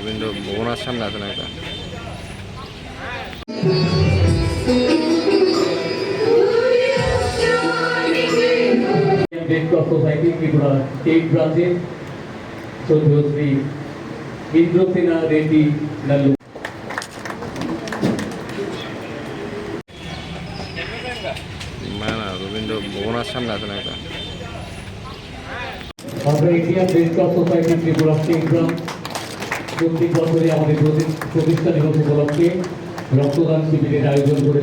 রবীন্দ্র ভবনের সামনে আছে না এটা। Red cross society Tripura state ব্রাঞ্চের শ্রী ইন্দ্রসেনা রেড্ডি নাল্লু। না না রবীন্দ্র ভবনের সামনে আছে না এটা। আমরা Indian red cross society Tripura state branch প্রত্যেক বছরে আমাদের প্রতিষ্ঠা দিবস উপলক্ষে রক্তদান শিবিরের আয়োজন করে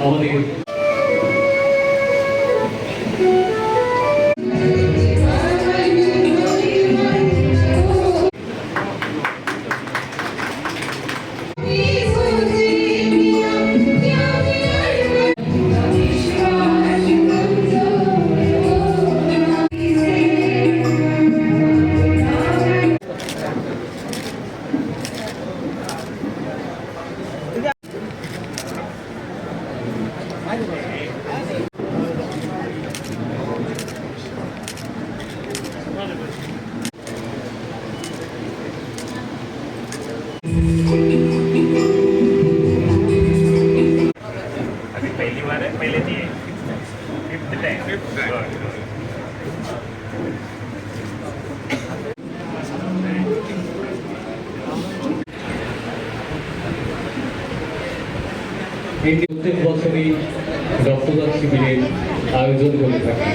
আমাদের पहली बार है, पहले थी फिफ्थ टाइम। প্রত্যেক বছরই রক্তদান শিবিরের আয়োজন করে থাকে।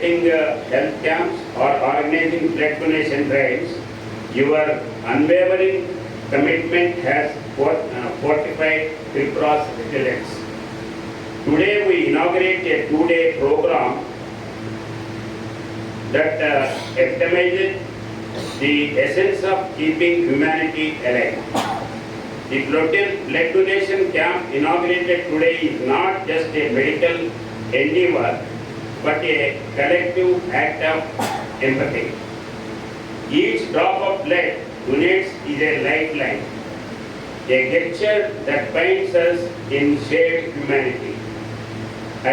Conducting health camps or organizing blood donation drives, your unwavering commitment has fortified Tripura's resilience. Today we inaugurate a two-day program that epitomizes the essence of keeping humanity alive. The blood donation camp inaugurated today is not just a medical endeavor, but a collective act of empathy. Each drop of blood donates is a lifeline, a gesture that binds us in shared humanity.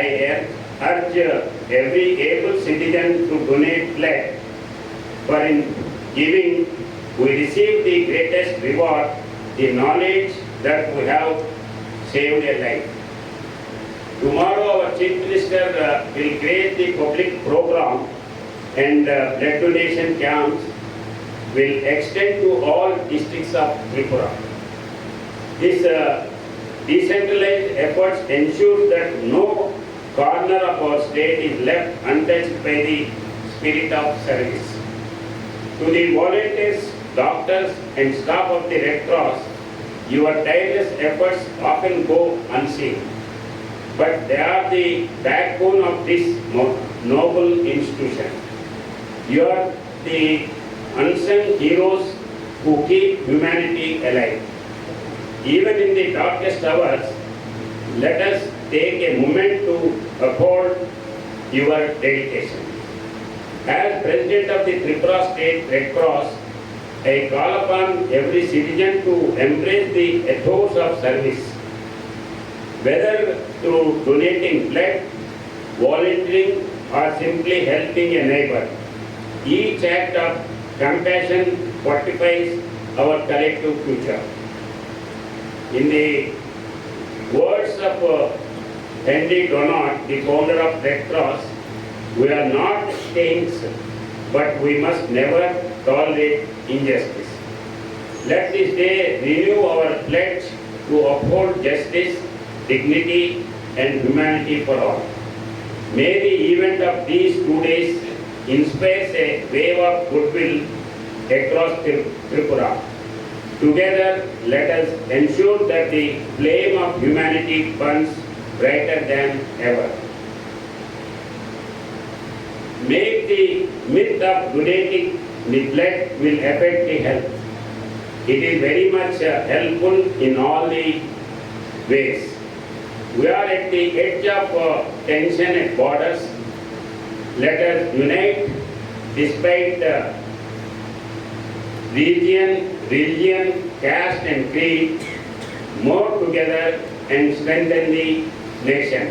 I urge every able citizen to donate blood, for in giving we receive the greatest reward, the knowledge that we have saved a life. Tomorrow our Chief Minister will grace the public program, and blood donation camps will extend to all districts of Tripura. This decentralized efforts ensure that no corner of our state is left untouched by the spirit of service. To the volunteers, doctors and staff of the Red Cross, your tireless efforts often go unseen, but they are the backbone of this noble institution. You are the unsung heroes who keep humanity alive. Even in the darkest hours, let us take a moment to uphold your dedication. As President of the Tripura State Red Cross, I call upon every citizen to embrace the ethos of service. Whether through donating blood, volunteering, or simply helping a neighbor, each act of compassion fortifies our collective future. In the words of Henry Donat, the founder of Red Cross, we are not kings, but we must never tolerate injustice. Let this day renew our pledge to uphold justice, dignity, and humanity for all. May the event of these 2 days inspire a wave of goodwill across Tripura. Together, let us ensure that the flame of humanity burns brighter than ever. Make the myth of donating neglect will affect the health. It is very much helpful in all the ways. We are at the edge of tension at borders. Let us unite despite religion, caste and creed, more together and strengthen the nation.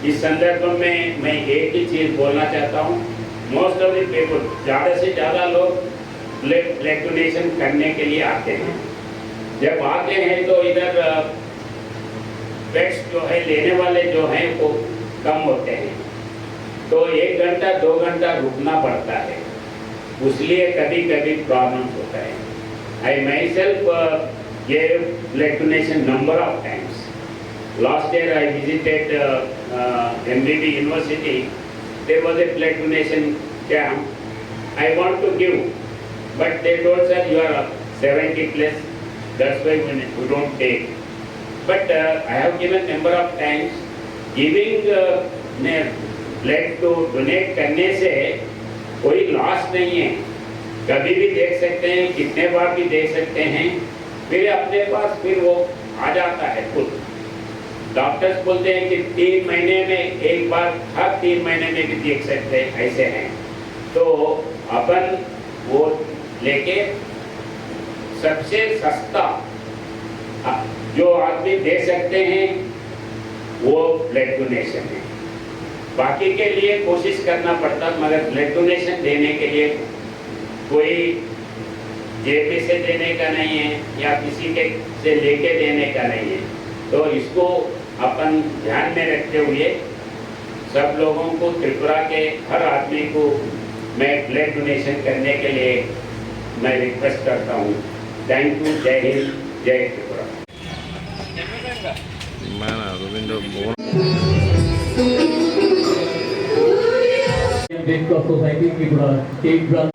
इस संदर्भ में मैं एक ही चीज बोलना चाहता हूँ. Most of the people, ज़्यादा से ज़्यादा लोग ब्लड डोनेशन करने के लिए आते हैं. जब आते हैं तो इधर बेड्स जो है लेने वाले जो हैं वो कम होते हैं, तो 1 घंटा 2 घंटा रुकना पड़ता है. उसलिए कभी कभी प्रॉब्लम होता है. I myself gave blood donation number of times. Last year I visited MBB University. There was a blood donation camp. I want to give, but they told, sir, you are 70 plus, that's why we don't take. But I have given number of times. Giving blood to donate करने से कोई loss नहीं है. कभी भी देख सकते हैं, कितने बार भी दे सकते हैं, फिर अपने पास फिर वो आ जाता है खुद. डॉक्टर्स बोलते हैं कि 3 महीने में एक बार, हर 3 महीने में भी देख सकते हैं, ऐसे हैं. तो अपन वो लेके सबसे सस्ता जो आदमी दे सकते हैं वो ब्लड डोनेशन है. बाकी के लिए कोशिश करना पड़ता, मगर ब्लड डोनेशन देने के लिए कोई जेबी से देने का नहीं है या किसी के से लेके देने का नहीं है. तो इसको अपन ध्यान में रखते हुए सब लोगों को, त्रिपुरा के हर आदमी को मैं ब्लड डोनेशन करने के लिए मैं रिक्वेस्ट करता हूँ. Thank you. जय हिंद, जय Tripura. Ravindra Bhavan Red Cross Society Tripura State Branch.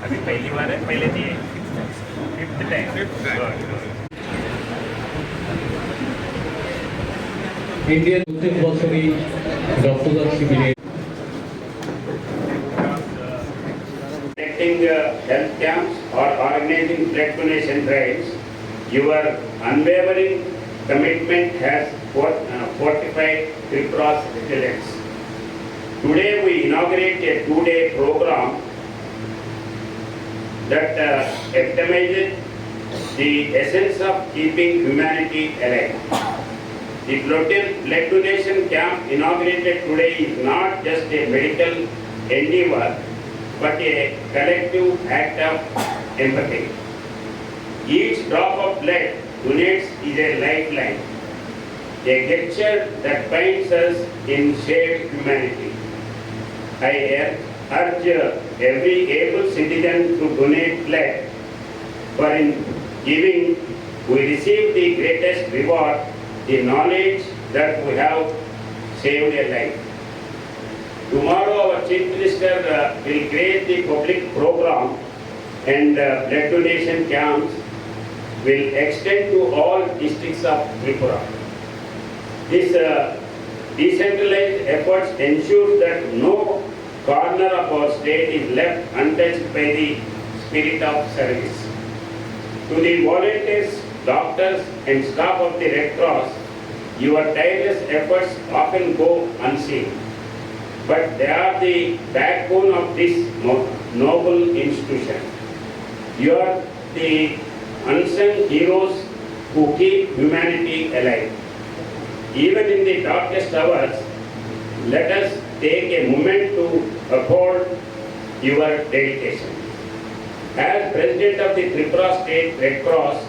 अभी पहली बार है, पहले दिए 5th time. Indian Muslim Bursary রক্তদান শিবিরে Conducting health camps or organizing blood donation drives, your unwavering commitment has fortified Tripura's resilience. Today we inaugurate a 2-day program that epitomizes the essence of keeping humanity alive. The blood donation camp inaugurated today is not just a medical endeavor, but a collective act of empathy. Each drop of blood donates is a lifeline, a gesture that binds us in shared humanity. I urge every able citizen to donate blood, for in giving we receive the greatest reward, the knowledge that we have saved a life. Tomorrow our Chief Minister will grace the public program, and blood donation camps will extend to all districts of Tripura. This decentralized efforts ensure that no corner of our state is left untouched by the spirit of service. To the volunteers, doctors and staff of the Red Cross, your tireless efforts often go unseen, but they are the backbone of this noble institution. You are the unsung heroes who keep humanity alive. Even in the darkest hours, let us take a moment to uphold your dedication. As President of the Tripura State Red Cross,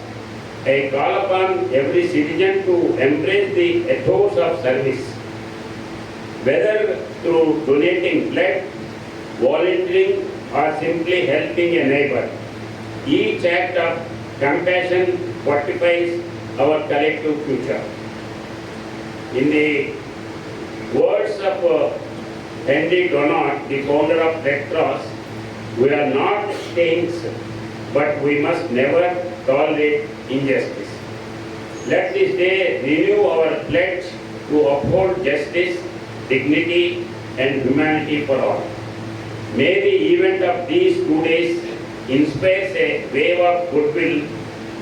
I call upon every citizen to embrace the ethos of service, whether through donating blood, volunteering, or simply helping a neighbor. Each act of compassion fortifies our collective future. In the words of Henry Donat, the founder of Red Cross, we are not saints, but we must never tolerate injustice. Let this day renew our pledge to uphold justice, dignity, and humanity for all. May the event of these 2 days inspire a wave of goodwill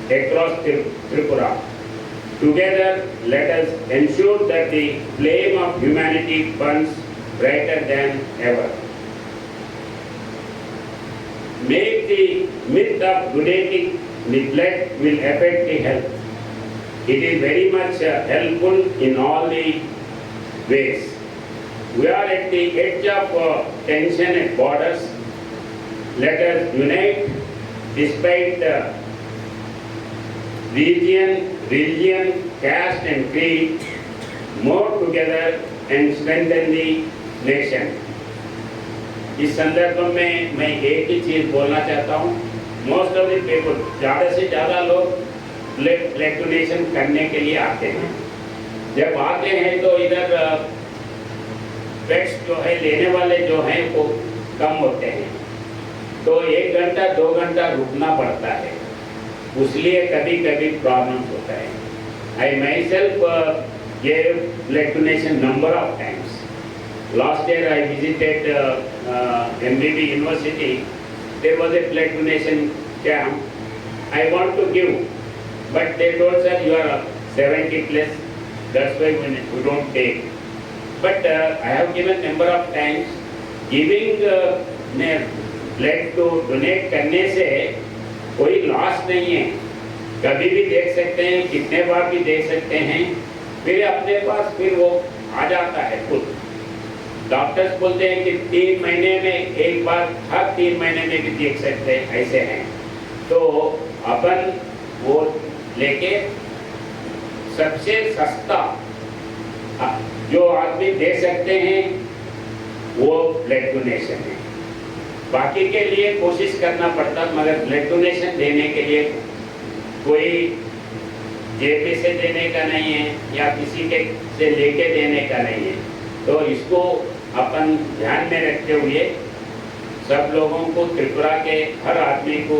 across Tripura. Together, let us ensure that the flame of humanity burns brighter than ever. Make the myth of donating neglect will affect the health. It is very much helpful in all the ways. We are at the edge of tension at borders. Let us unite despite religion, caste and creed, more together and strengthen the nation. इस संदर्भ में मैं एक ही चीज बोलना चाहता हूँ. Most of the people, ज़्यादा से ज़्यादा लोग ब्लड डोनेशन करने के लिए आते हैं. जब आते हैं तो इधर बेड्स जो है लेने वाले जो हैं वो कम होते हैं, तो 1 घंटा 2 घंटा रुकना पड़ता है. उसलिए कभी कभी प्रॉब्लम होता है. I myself gave blood donation number of times. Last year I visited MBB University. There was a blood donation camp. I want to give, but they told, sir, you are 70 plus, that's why we don't take. But I have given number of times. Giving blood to donate करने से कोई loss नहीं है. कभी भी देख सकते हैं, कितने बार भी दे सकते हैं, फिर अपने पास फिर वो आ जाता है खुद. डॉक्टर्स बोलते हैं कि 3 महीने में एक बार, हर 3 महीने में भी देख सकते हैं, ऐसे हैं. तो अपन वो लेके सबसे सस्ता जो आदमी दे सकते हैं वो ब्लड डोनेशन है. बाकी के लिए कोशिश करना पड़ता, मगर ब्लड डोनेशन देने के लिए कोई जेब से देने का नहीं है या किसी के से लेके देने का नहीं है. तो इसको अपन ध्यान में रखते हुए सब लोगों को, त्रिपुरा के हर आदमी को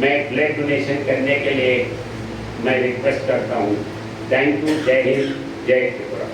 मैं ब्लड डोनेशन करने के लिए मैं रिक्वेस्ट करता हूँ. Thank you. जय हिंद, जय त्रिपुरा.